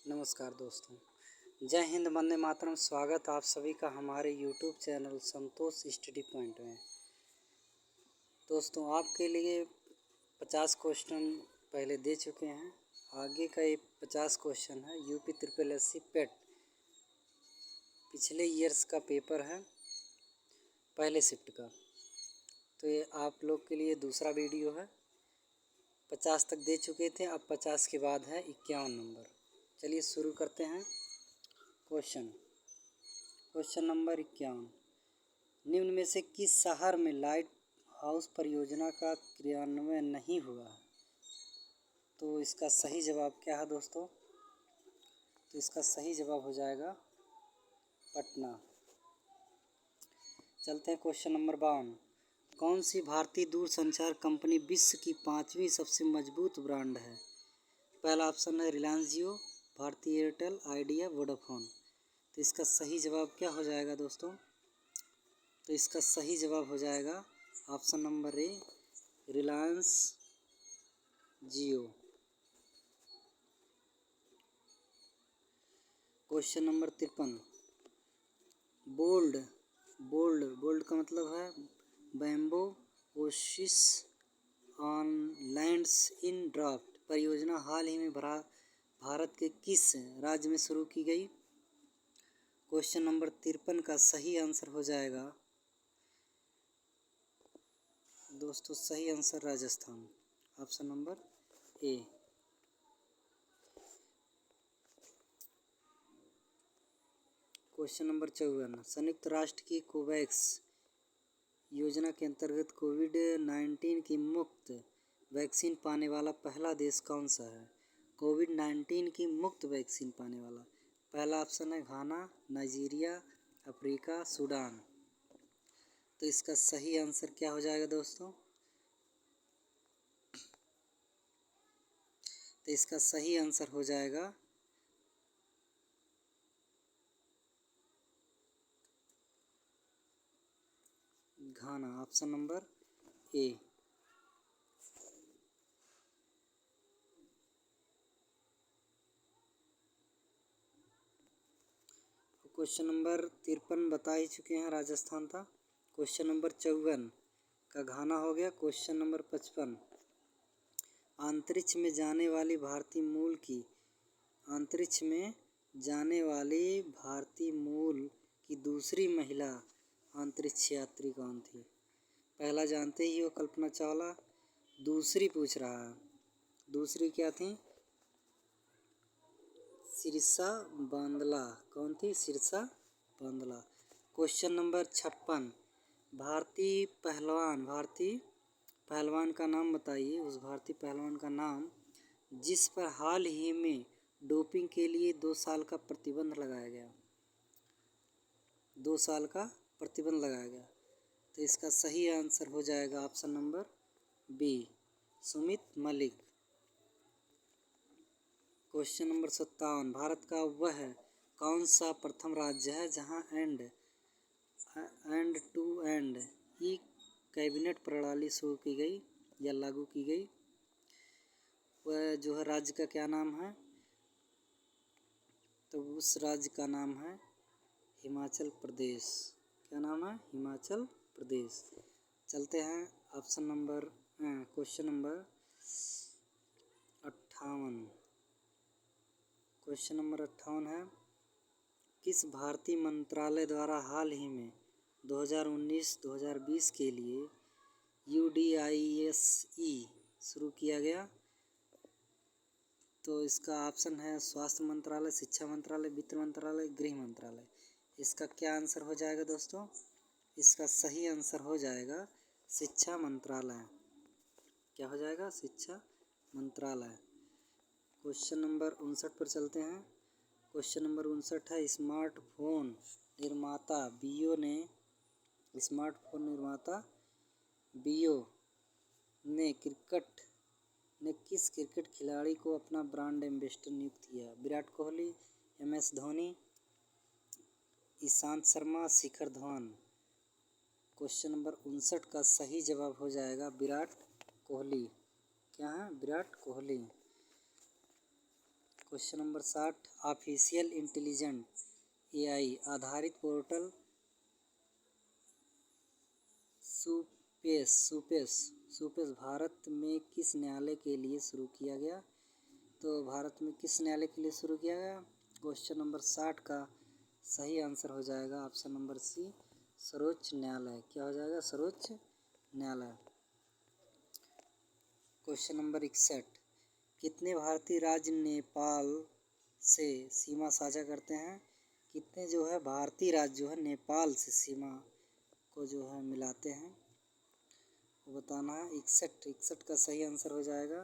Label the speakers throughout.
Speaker 1: नमस्कार दोस्तों, जय हिंद, वंदे मातरम। स्वागत आप सभी का हमारे यूट्यूब चैनल संतोष स्टडी पॉइंट में। दोस्तों, आपके लिए 50 क्वेश्चन पहले दे चुके हैं। आगे का ये 50 क्वेश्चन है यूपी ट्रिपल एससी पेट पिछले ईयर्स का पेपर है, पहले शिफ्ट का। तो ये आप लोग के लिए दूसरा वीडियो है। 50 तक दे चुके थे, अब 50 के बाद है 51 नंबर। चलिए शुरू करते हैं। Question number 51। निम्न में से किस शहर में लाइट हाउस परियोजना का क्रियान्वयन नहीं हुआ है? तो इसका सही जवाब क्या है दोस्तों? तो इसका सही जवाब हो जाएगा पटना। चलते हैं क्वेश्चन नंबर 52। कौन सी भारतीय दूरसंचार कंपनी विश्व की 5वीं सबसे मजबूत ब्रांड है? पहला ऑप्शन है रिलायंस जियो, भारती एयरटेल, आइडिया, वोडाफोन। तो इसका सही जवाब क्या हो जाएगा दोस्तों? तो इसका सही जवाब हो जाएगा option number A, Reliance Jio. Question number 53। Bold का मतलब है bamboo oasis on lands in draft परियोजना हाल ही में भारत के किस राज्य में शुरू की गई? क्वेश्चन नंबर 53 का सही आंसर हो जाएगा दोस्तों, सही answer Rajasthan, option number A. Question number 54। संयुक्त राष्ट्र की कोवैक्स योजना के अंतर्गत कोविड-19 की मुफ्त वैक्सीन पाने वाला पहला देश कौन सा है? कोविड-19 की मुफ्त वैक्सीन पाने वाला पहला ऑप्शन है घाना, नाइजीरिया, अफ्रीका, सूडान। तो इसका सही आंसर क्या हो जाएगा दोस्तों? तो इसका सही आंसर हो जाएगा Ghana, option number A. Question number 53 बता ही चुके हैं, राजस्थान था। क्वेश्चन नंबर 54 का घाना हो गया। Question number 55। अंतरिक्ष में जाने वाली भारतीय मूल की दूसरी महिला अंतरिक्ष यात्री कौन थी? पहला जानते ही हो, कल्पना चावला। दूसरी पूछ रहा है, दूसरी क्या थी? शीर्षा बांदला। कौन थी? शीर्षा बांदला। Question number 56। भारतीय पहलवान का नाम बताइए, उस भारतीय पहलवान का नाम जिस पर हाल ही में डोपिंग के लिए 2 साल का प्रतिबंध लगाया गया। 2 साल का प्रतिबंध लगाया गया। तो इसका सही आंसर हो जाएगा option number B, Sumit Malik. Question number 57। भारत का वह कौन सा प्रथम राज्य है जहां end to end e cabinet प्रणाली शुरू की गई या लागू की गई? वह जो है राज्य का क्या नाम है? तो उस राज्य का नाम है हिमाचल प्रदेश। क्या नाम है? हिमाचल प्रदेश। चलते हैं option number question number 58। Question number 58 है, किस भारतीय मंत्रालय द्वारा हाल ही में 2019-2020 के लिए UDISE शुरू किया गया? तो इसका ऑप्शन है स्वास्थ्य मंत्रालय, शिक्षा मंत्रालय, वित्त मंत्रालय, गृह मंत्रालय। इसका क्या आंसर हो जाएगा दोस्तों? इसका सही आंसर हो जाएगा शिक्षा मंत्रालय। क्या हो जाएगा? शिक्षा मंत्रालय। क्वेश्चन नंबर 59 पर चलते हैं। क्वेश्चन नंबर 59 है, स्मार्टफोन निर्माता बियो ने किस क्रिकेट खिलाड़ी को अपना ब्रांड एम्बेसडर नियुक्त किया? Virat Kohli, MS Dhoni, Ishant Sharma, Shikhar Dhawan. Question number 59 का सही जवाब हो जाएगा विराट कोहली। क्या है? Virat Kohli. Question number 60, official intelligent AI आधारित पोर्टल सुपेस भारत में किस न्यायालय के लिए शुरू किया गया? तो भारत में किस न्यायालय के लिए शुरू किया गया? क्वेश्चन नंबर 60 का सही आंसर हो जाएगा ऑप्शन नंबर सी, सर्वोच्च न्यायालय। क्या हो जाएगा? सर्वोच्च न्यायालय। क्वेश्चन नंबर 61, कितने भारतीय राज्य नेपाल से सीमा साझा करते हैं? कितने जो है भारतीय राज्य जो है नेपाल से सीमा को जो है मिलाते हैं, वो बताना है। 61 का सही आंसर हो जाएगा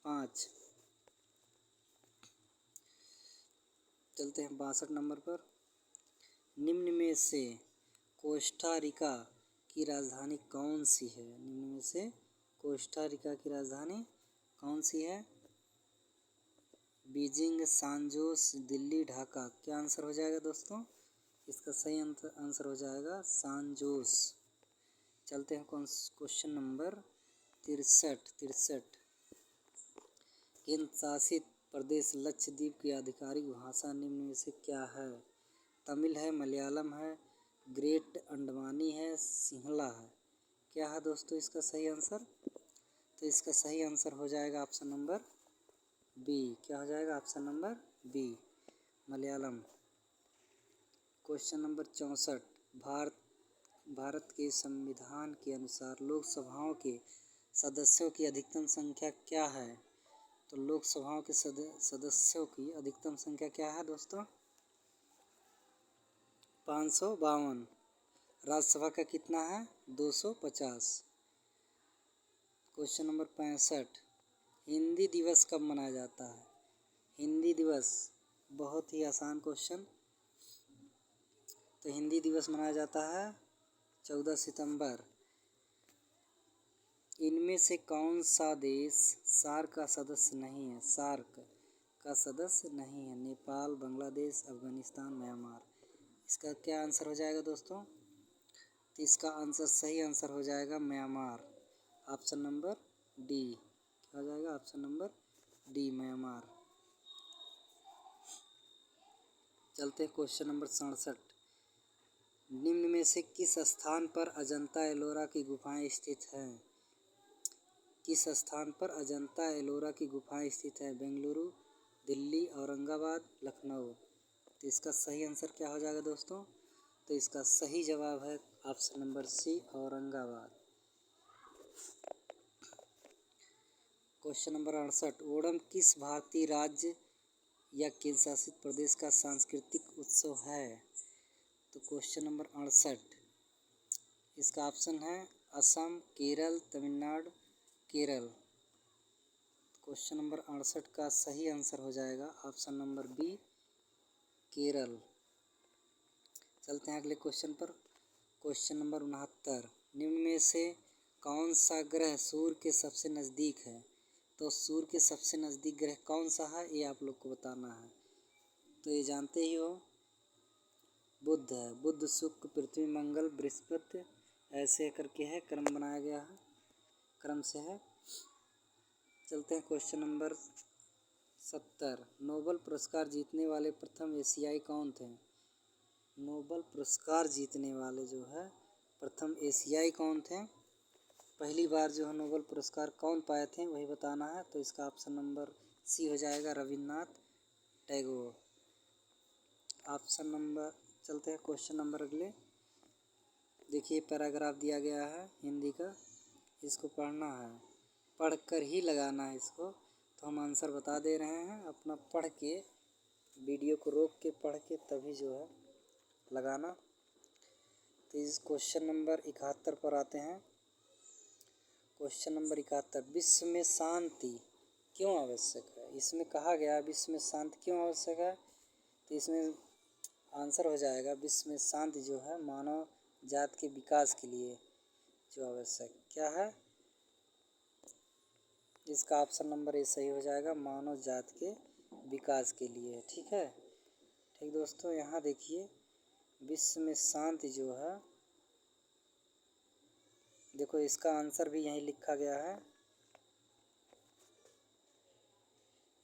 Speaker 1: 5। चलते हैं 62 नंबर पर। निम्न में से कोस्टा रिका की राजधानी कौन सी है? निम्न में से कोस्टा रिका की राजधानी कौन सी है? बीजिंग, सांजोस, दिल्ली, ढाका। क्या आंसर हो जाएगा दोस्तों? इसका सही आंसर हो जाएगा सांजोस। चलते हैं क्वेश्चन नंबर 63। केंद्र शासित प्रदेश लक्षद्वीप की आधिकारिक भाषा निम्न में से क्या है? तमिल है, मलयालम है, ग्रेट अंडमानी है, सिंहला है। क्या है दोस्तों इसका सही आंसर? तो इसका सही आंसर हो जाएगा ऑप्शन नंबर बी। क्या हो जाएगा? Option number B, Malayalam. Question number 64, भारत के संविधान के अनुसार लोकसभाओं के सदस्यों की अधिकतम संख्या क्या है? तो लोकसभाओं के सदस्यों की अधिकतम संख्या क्या है दोस्तों? 552। राज्यसभा का कितना है? 250। क्वेश्चन नंबर 65, हिंदी दिवस कब मनाया जाता है? हिंदी दिवस बहुत ही आसान क्वेश्चन। तो हिंदी दिवस मनाया जाता है 14 सितंबर। इनमें से कौन सा देश सार्क का सदस्य नहीं है? सार्क का सदस्य नहीं है। नेपाल, बांग्लादेश, अफगानिस्तान, म्यांमार। इसका क्या आंसर हो जाएगा दोस्तों? तो इसका आंसर सही आंसर हो जाएगा म्यांमार, ऑप्शन नंबर डी। क्या हो जाएगा? Option number D, Myanmar. चलते हैं क्वेश्चन नंबर 67, निम्न में से किस स्थान पर अजंता एलोरा की गुफाएं स्थित हैं? किस स्थान पर अजंता एलोरा की गुफाएं स्थित है? बेंगलुरु, दिल्ली, औरंगाबाद, लखनऊ। तो इसका सही आंसर क्या हो जाएगा दोस्तों? तो इसका सही जवाब है option number C, Aurangabad. Question number 68, Onam किस भारतीय राज्य या केंद्र शासित प्रदेश का सांस्कृतिक उत्सव है? तो क्वेश्चन नंबर 68, इसका ऑप्शन है असम, केरल, तमिलनाडु, केरल। क्वेश्चन नंबर 68 का सही आंसर हो जाएगा ऑप्शन नंबर बी, केरल। चलते हैं अगले क्वेश्चन पर। क्वेश्चन नंबर 69, निम्न में से कौन सा ग्रह सूर्य के सबसे नज़दीक है? तो सूर्य के सबसे नज़दीक ग्रह कौन सा है, ये आप लोग को बताना है। तो ये जानते ही हो, बुध है। बुध, शुक्र, पृथ्वी, मंगल, बृहस्पति, ऐसे करके है, क्रम बनाया गया है, क्रम से है। चलते हैं क्वेश्चन नंबर 70, नोबेल पुरस्कार जीतने वाले प्रथम एशियाई कौन थे? नोबेल पुरस्कार जीतने वाले जो है प्रथम एशियाई कौन थे? पहली बार जो है नोबेल पुरस्कार कौन पाए थे, वही बताना है। तो इसका ऑप्शन नंबर सी हो जाएगा, रविन्द्रनाथ टैगोर। ऑप्शन नंबर, चलते हैं क्वेश्चन नंबर अगले। देखिए पैराग्राफ दिया गया है हिंदी का, इसको पढ़ना है, पढ़कर ही लगाना है इसको। तो हम आंसर बता दे रहे हैं, अपना पढ़ के, वीडियो को रोक के पढ़ के तभी जो है लगाना। तो इस क्वेश्चन नंबर 71 पर आते हैं। क्वेश्चन नंबर 71, विश्व में शांति क्यों आवश्यक है? इसमें कहा गया विश्व में शांति क्यों आवश्यक है? तो इसमें आंसर हो जाएगा, विश्व में शांति जो है मानव जात के विकास के लिए जो आवश्यक क्या है, इसका ऑप्शन नंबर ए सही हो जाएगा, मानव जात के विकास के लिए। ठीक है, ठीक दोस्तों, यहाँ देखिए विश्व में शांति जो है, देखो इसका आंसर भी यहीं लिखा गया है।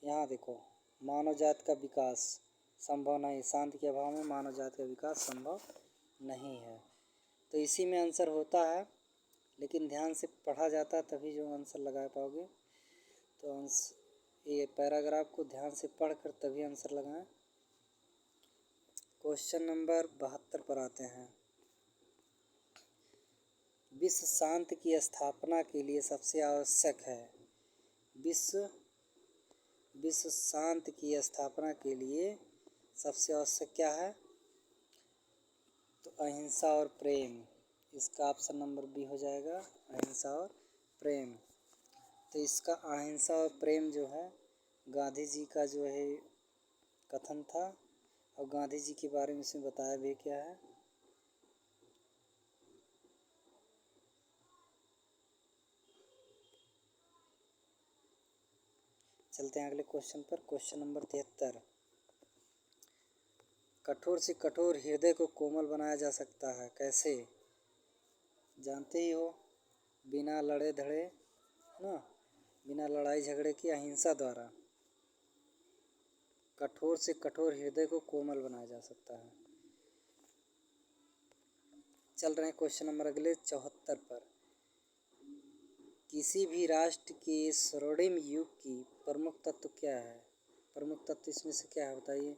Speaker 1: यहाँ देखो मानव जाति का विकास संभव नहीं, शांति के अभाव में मानव जाति का विकास संभव नहीं है। तो इसी में आंसर होता है, लेकिन ध्यान से पढ़ा जाता है तभी जो आंसर लगा पाओगे। तो ये पैराग्राफ को ध्यान से पढ़कर तभी आंसर लगाएं। क्वेश्चन नंबर 72 पर आते हैं। विश्व शांति की स्थापना के लिए सबसे आवश्यक है। विश्व शांति की स्थापना के लिए सबसे आवश्यक क्या है? तो अहिंसा और प्रेम। इसका ऑप्शन नंबर बी हो जाएगा, अहिंसा और प्रेम। तो इसका अहिंसा और प्रेम जो है गांधी जी का जो है कथन था, और गांधी जी के बारे में इसमें बताया भी क्या है। चलते हैं अगले क्वेश्चन पर। Question number 73। कठोर से कठोर हृदय को कोमल बनाया जा सकता है, कैसे? जानते ही हो, बिना लड़े धड़े ना, बिना लड़ाई झगड़े की अहिंसा द्वारा कठोर से कठोर हृदय को कोमल बनाया जा सकता है। चल रहे हैं क्वेश्चन नंबर अगले 74 पर। किसी भी राष्ट्र के स्वर्णिम युग की प्रमुख तत्व क्या है? प्रमुख तत्व इसमें से क्या है बताइए।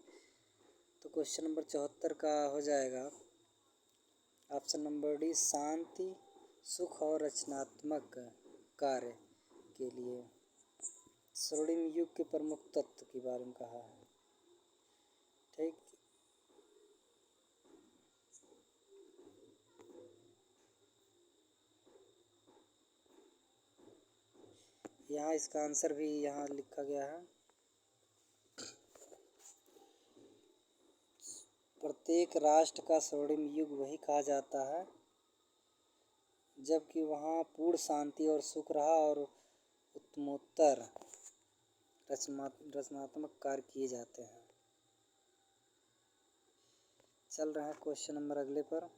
Speaker 1: तो क्वेश्चन नंबर 74 का हो जाएगा ऑप्शन नंबर डी, शांति, सुख और रचनात्मक कार्य के लिए स्वर्णिम युग के प्रमुख तत्व के बारे में कहा है। ठीक, यहाँ इसका आंसर भी यहाँ लिखा गया है। प्रत्येक राष्ट्र का स्वर्णिम युग वही कहा जाता है जबकि वहाँ पूर्ण शांति और सुख रहा और उत्तमोत्तर रचनात्मक कार्य किए जाते हैं। चल रहा है क्वेश्चन नंबर अगले पर।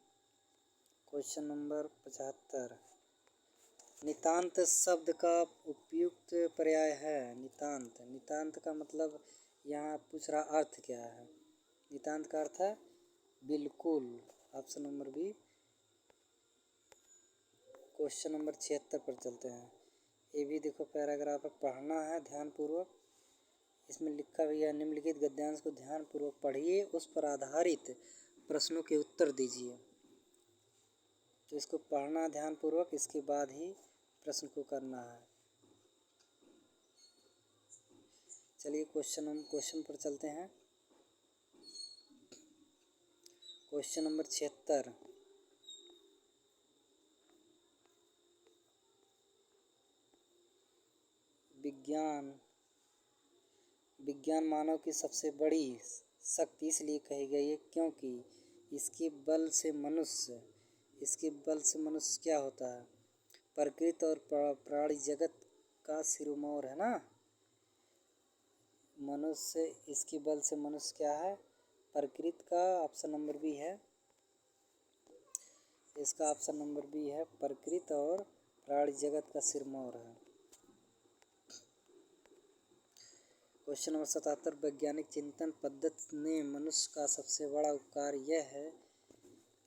Speaker 1: Question number 75। नितांत शब्द का उपयुक्त पर्याय है। नितांत, नितांत का मतलब यहाँ पूछ रहा अर्थ क्या है। नितांत का अर्थ है बिल्कुल, option number B. Question number 76 पर चलते हैं। ये भी देखो पैराग्राफ है, पढ़ना है ध्यानपूर्वक। इसमें लिखा भी है, निम्नलिखित गद्यांश को ध्यानपूर्वक पढ़िए, उस पर आधारित प्रश्नों के उत्तर दीजिए। तो इसको पढ़ना ध्यानपूर्वक, इसके बाद ही प्रश्न को करना है। चलिए क्वेश्चन पर चलते हैं। Question number 76। विज्ञान मानव की सबसे बड़ी शक्ति इसलिए कही गई है क्योंकि इसके बल से मनुष्य क्या होता है? प्रकृति और प्राणी जगत का सिरमौर है ना। मनुष्य, इसके बल से मनुष्य क्या है? प्रकृति का ऑप्शन नंबर बी है। इसका ऑप्शन नंबर बी है, प्रकृति और प्राणी जगत का सिरमौर है। Question number 77। वैज्ञानिक चिंतन पद्धति ने मनुष्य का सबसे बड़ा उपकार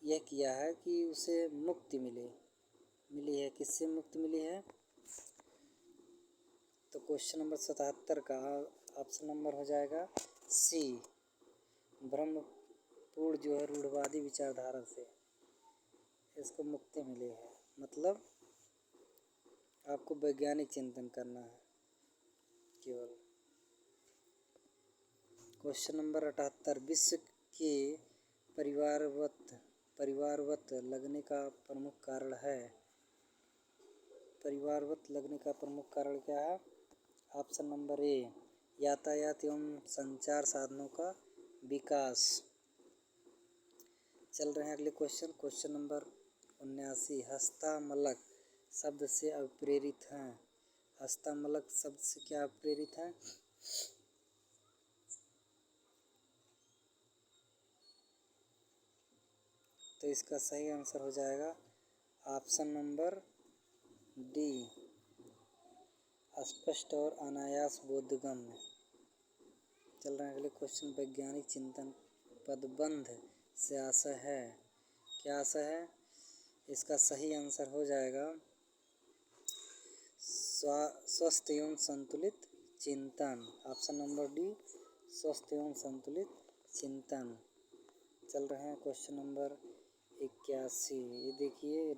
Speaker 1: यह किया है कि उसे मुक्ति मिली है। किससे मुक्ति मिली है? तो क्वेश्चन नंबर 77 का ऑप्शन नंबर हो जाएगा सी, ब्रह्मपूर्ण जो है रूढ़वादी विचारधारा से इसको मुक्ति मिली है। मतलब आपको वैज्ञानिक चिंतन करना है केवल। Question number 78। विश्व के परिवारवत लगने का प्रमुख कारण है। परिवारवत लगने का प्रमुख कारण क्या है? ऑप्शन नंबर ए, यातायात एवं संचार साधनों का विकास। चल रहे हैं अगले क्वेश्चन नंबर 79। हस्तामलक शब्द से अप्रेरित हैं। हस्तामलक शब्द से क्या अप्रेरित है? तो इसका सही आंसर हो जाएगा ऑप्शन नंबर डी, स्पष्ट और अनायास बोधगम्य। चल रहे हैं अगले क्वेश्चन। वैज्ञानिक चिंतन पदबंध से आशय है, क्या आशय है? इसका सही आंसर हो जाएगा स्वस्थ एवं संतुलित चिंतन। ऑप्शन नंबर डी, स्वस्थ एवं संतुलित चिंतन। चल रहे हैं क्वेश्चन नंबर 81। ये देखिए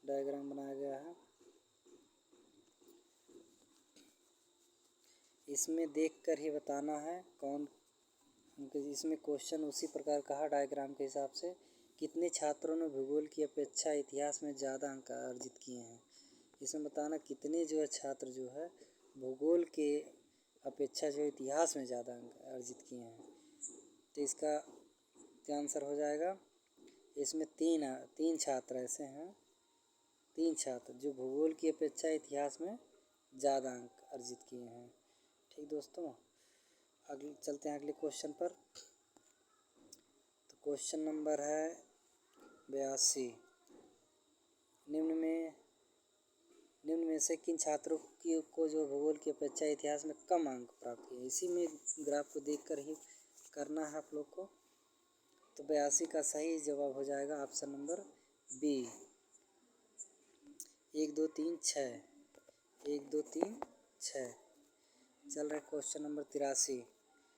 Speaker 1: डायग्राम बनाया गया है, इसमें देखकर ही बताना है कौन। इसमें क्वेश्चन उसी प्रकार कहा डायग्राम के हिसाब से। कितने छात्रों ने भूगोल की अपेक्षा इतिहास में ज़्यादा अंक अर्जित किए हैं? इसमें बताना कितने जो है छात्र जो है भूगोल के अपेक्षा जो इतिहास में ज़्यादा अंक अर्जित किए हैं। तो इसका क्या आंसर हो जाएगा? इसमें तीन छात्र ऐसे हैं, तीन छात्र जो भूगोल की अपेक्षा इतिहास में ज़्यादा अंक अर्जित किए हैं। ठीक दोस्तों, अगले चलते हैं अगले क्वेश्चन पर। तो क्वेश्चन नंबर है 82। निम्न में से किन छात्रों को जो भूगोल की अपेक्षा इतिहास में कम अंक प्राप्त किए? इसी में ग्राफ को देखकर ही करना है आप लोग को। तो 82 का सही जवाब हो जाएगा ऑप्शन नंबर बी, 1 2 3 6, 1 2 3 6। चल रहा है क्वेश्चन नंबर 83।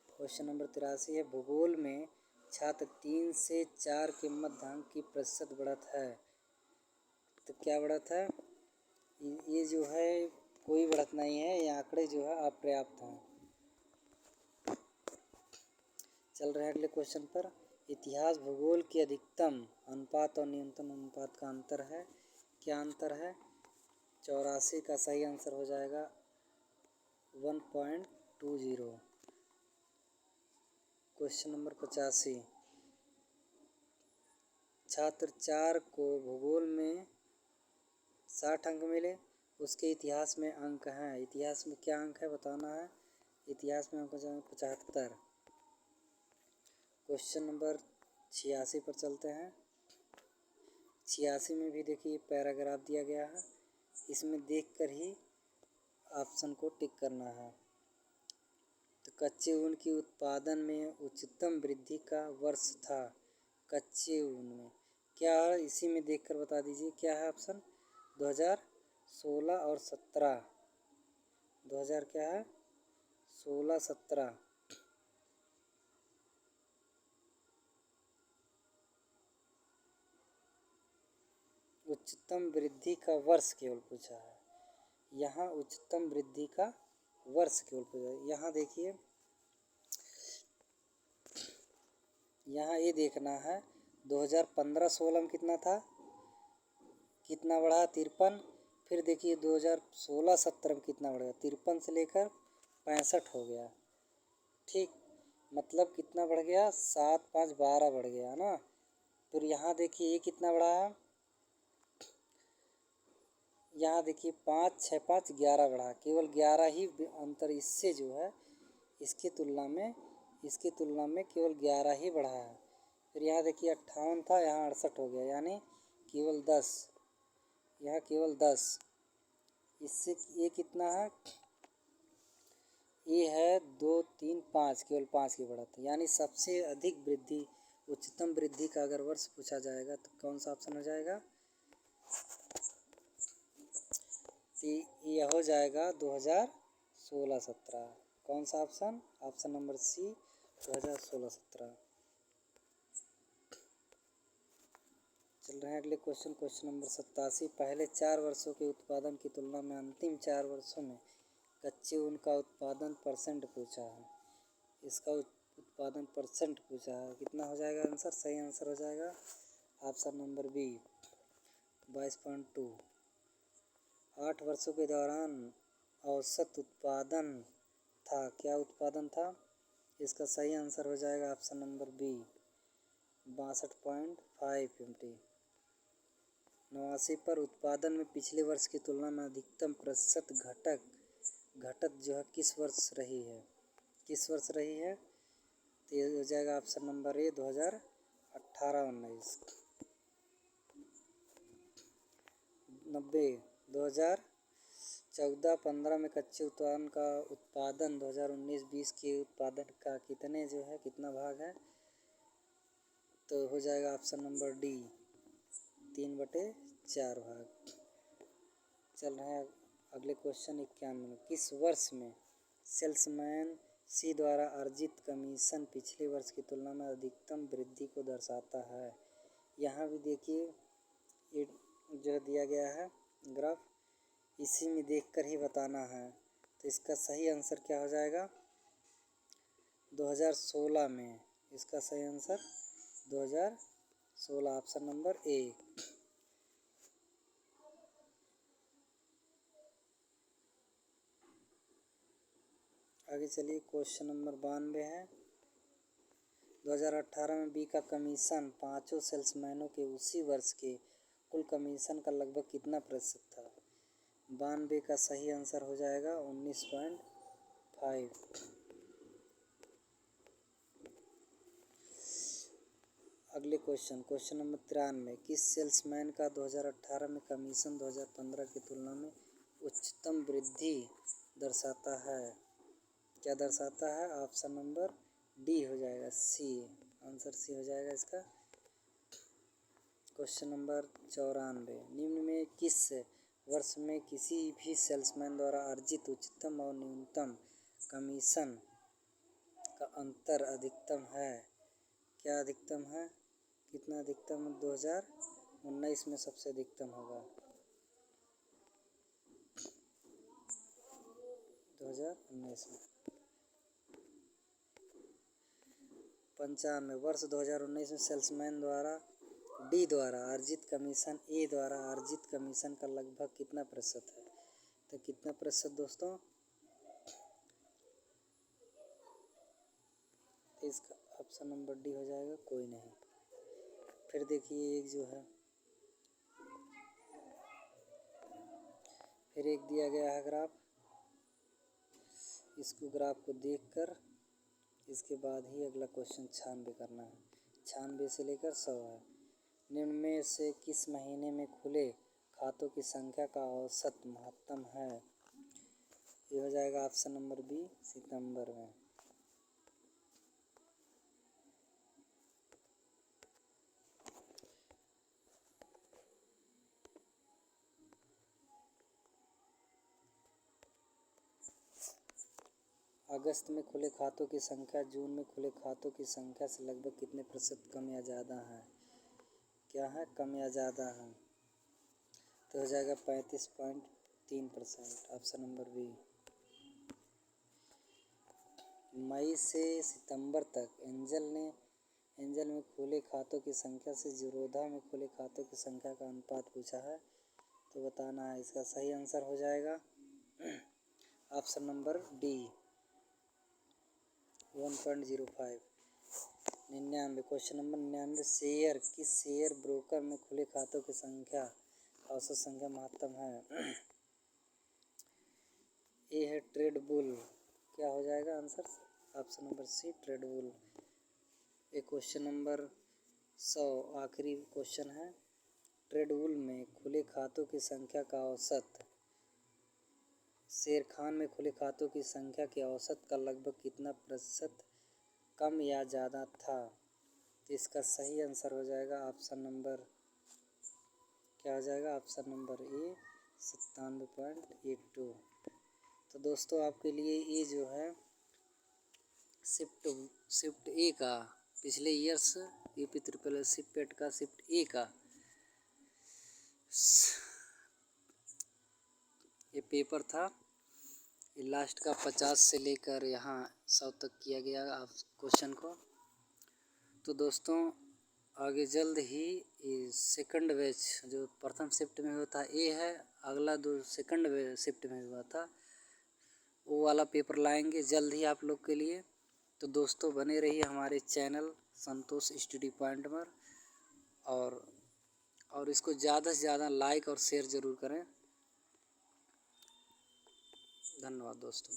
Speaker 1: क्वेश्चन नंबर 83 है, भूगोल में छात्र 3 से 4 के मध्य अंक की प्रतिशत बढ़त है। तो क्या बढ़त है? ये जो है कोई बढ़त नहीं है, ये आंकड़े जो है अपर्याप्त हैं। चल रहे हैं अगले क्वेश्चन पर। इतिहास भूगोल के अधिकतम अनुपात और न्यूनतम अनुपात का अंतर है, क्या अंतर है? 84 का सही आंसर हो जाएगा 1.20। Question number 85। छात्र 4 को भूगोल में 60 अंक मिले, उसके इतिहास में अंक हैं। इतिहास में क्या अंक है बताना है। इतिहास में अंक हो जाएंगे 75। क्वेश्चन नंबर 86 पर चलते हैं। 86 में भी देखिए पैराग्राफ दिया गया है, इसमें देखकर ही ऑप्शन को टिक करना है। तो कच्चे ऊन की उत्पादन में उच्चतम वृद्धि का वर्ष था। कच्चे ऊन में क्या है, इसी में देखकर बता दीजिए क्या है ऑप्शन। 2016 और 17। 2000 क्या है 16 17। उच्चतम वृद्धि का वर्ष केवल पूछा है, यहाँ उच्चतम वृद्धि का वर्ष केवल पूछा है। यहाँ देखिए, यहाँ ये देखना है 2015-16 में कितना था, कितना बढ़ा 53। फिर देखिए 2016-17 में कितना बढ़ गया, 53 से लेकर 65 हो गया। ठीक, मतलब कितना बढ़ गया, 7 5 12 बढ़ गया ना। फिर यहाँ देखिए ये कितना बढ़ा है, यहाँ देखिए 5 6 5 11 बढ़ा, केवल 11 ही अंतर इससे जो है इसकी तुलना में केवल 11 ही बढ़ा है। फिर यहाँ देखिए 58 था, यहाँ 68 हो गया, यानी केवल 10, यहाँ केवल 10। इससे ये कितना है, ये है 2 3 5, केवल 5 की बढ़त। यानी सबसे अधिक वृद्धि, उच्चतम वृद्धि का अगर वर्ष पूछा जाएगा तो कौन सा ऑप्शन हो जाएगा? यह हो जाएगा 2016-17। कौन सा ऑप्शन? ऑप्शन नंबर सी, 2016-17। चल रहे हैं अगले क्वेश्चन। Question number 87। पहले 4 वर्षों के उत्पादन की तुलना में अंतिम 4 वर्षों में कच्चे ऊन का उत्पादन परसेंट पूछा है। इसका उत्पादन परसेंट पूछा है, कितना हो जाएगा आंसर? सही आंसर हो जाएगा ऑप्शन नंबर बी, 22.2। 8 वर्षों के दौरान औसत उत्पादन था, क्या उत्पादन था? इसका सही आंसर हो जाएगा ऑप्शन नंबर बी, 62.5 MT। 89 पर उत्पादन में पिछले वर्ष की तुलना में अधिकतम प्रतिशत घटत जो है किस वर्ष रही है, किस वर्ष रही है? तो ये हो जाएगा ऑप्शन नंबर ए, 2018-19। 90, 14-15 में कच्चे उत्पादन 2019-20 के उत्पादन का कितना भाग है, तो हो जाएगा ऑप्शन नंबर डी 3/4 भाग। चल रहे हैं अगले क्वेश्चन 91 में। किस वर्ष में सेल्समैन सी द्वारा अर्जित कमीशन पिछले वर्ष की तुलना में अधिकतम वृद्धि को दर्शाता है? यहाँ भी देखिए ये जो दिया गया है ग्राफ, इसी में देखकर ही बताना है। तो इसका सही आंसर क्या हो जाएगा? 2016 में। इसका सही आंसर 2016 ऑप्शन नंबर ए। आगे चलिए क्वेश्चन नंबर 92 है। 2018 में बी का कमीशन पांचों सेल्समैनों के उसी वर्ष के कुल कमीशन का लगभग कितना प्रतिशत था? 92 का सही आंसर हो जाएगा 19.5। अगले क्वेश्चन नंबर 93। किस सेल्समैन का 2018 में कमीशन 2015 की तुलना में उच्चतम वृद्धि दर्शाता है? क्या दर्शाता है? ऑप्शन नंबर डी हो जाएगा, सी। आंसर सी हो जाएगा इसका। Question number 94। निम्न में किस वर्ष में किसी भी सेल्समैन द्वारा अर्जित उच्चतम और न्यूनतम कमीशन का अंतर अधिकतम है? क्या अधिकतम है? कितना अधिकतम? 2019 में सबसे अधिकतम होगा। 2019 में। 95। वर्ष 2019 में सेल्समैन द्वारा डी द्वारा अर्जित कमीशन ए द्वारा अर्जित कमीशन का लगभग कितना प्रतिशत है? तो कितना प्रतिशत दोस्तों? इसका ऑप्शन नंबर डी हो जाएगा, कोई नहीं। फिर देखिए एक जो है, फिर एक दिया गया है ग्राफ। इसको ग्राफ को देखकर इसके बाद ही अगला क्वेश्चन 96 करना है। 96 से लेकर 100 है। निम्न में से किस महीने में खुले खातों की संख्या का औसत महत्तम है? ये हो जाएगा ऑप्शन नंबर बी, सितंबर में। अगस्त में खुले खातों की संख्या जून में खुले खातों की संख्या से लगभग कितने प्रतिशत कम या ज़्यादा है? क्या है? कम या ज़्यादा है? तो हो जाएगा 35.3%। Option number B. मई से सितंबर तक एंजल में खुले खातों की संख्या से जीरोधा में खुले खातों की संख्या का अनुपात पूछा है, तो बताना है। इसका सही आंसर हो जाएगा option number D, 1.05। 99। Question number 99। किस शेयर ब्रोकर में खुले खातों की संख्या औसत संख्या महत्तम है? ए है ट्रेड बुल। क्या हो जाएगा answer? Option number C, trade bull. एक क्वेश्चन नंबर 100 आखिरी क्वेश्चन है। ट्रेड बुल में खुले खातों की संख्या का औसत शेर खान में खुले खातों की संख्या के औसत का लगभग कितना प्रतिशत कम या ज़्यादा था? तो इसका सही आंसर हो जाएगा ऑप्शन नंबर, क्या हो जाएगा? ऑप्शन नंबर ए, 97.82। तो दोस्तों आपके लिए ये जो है शिफ्ट ए का पिछले ईयर्स यूपी ट्रिपल शिफ्ट का शिफ्ट ए का ये पेपर था। ये लास्ट का 50 से लेकर यहाँ 100 तक किया गया आप क्वेश्चन को। तो दोस्तों आगे जल्द ही ये सेकंड बैच जो प्रथम शिफ्ट में होता ए है, अगला जो सेकंड शिफ्ट में हुआ था वो वाला पेपर लाएंगे जल्द ही आप लोग के लिए। तो दोस्तों बने रहिए हमारे चैनल संतोष स्टडी पॉइंट पर, और इसको ज़्यादा से ज़्यादा लाइक और शेयर ज़रूर करें। धन्यवाद दोस्तों।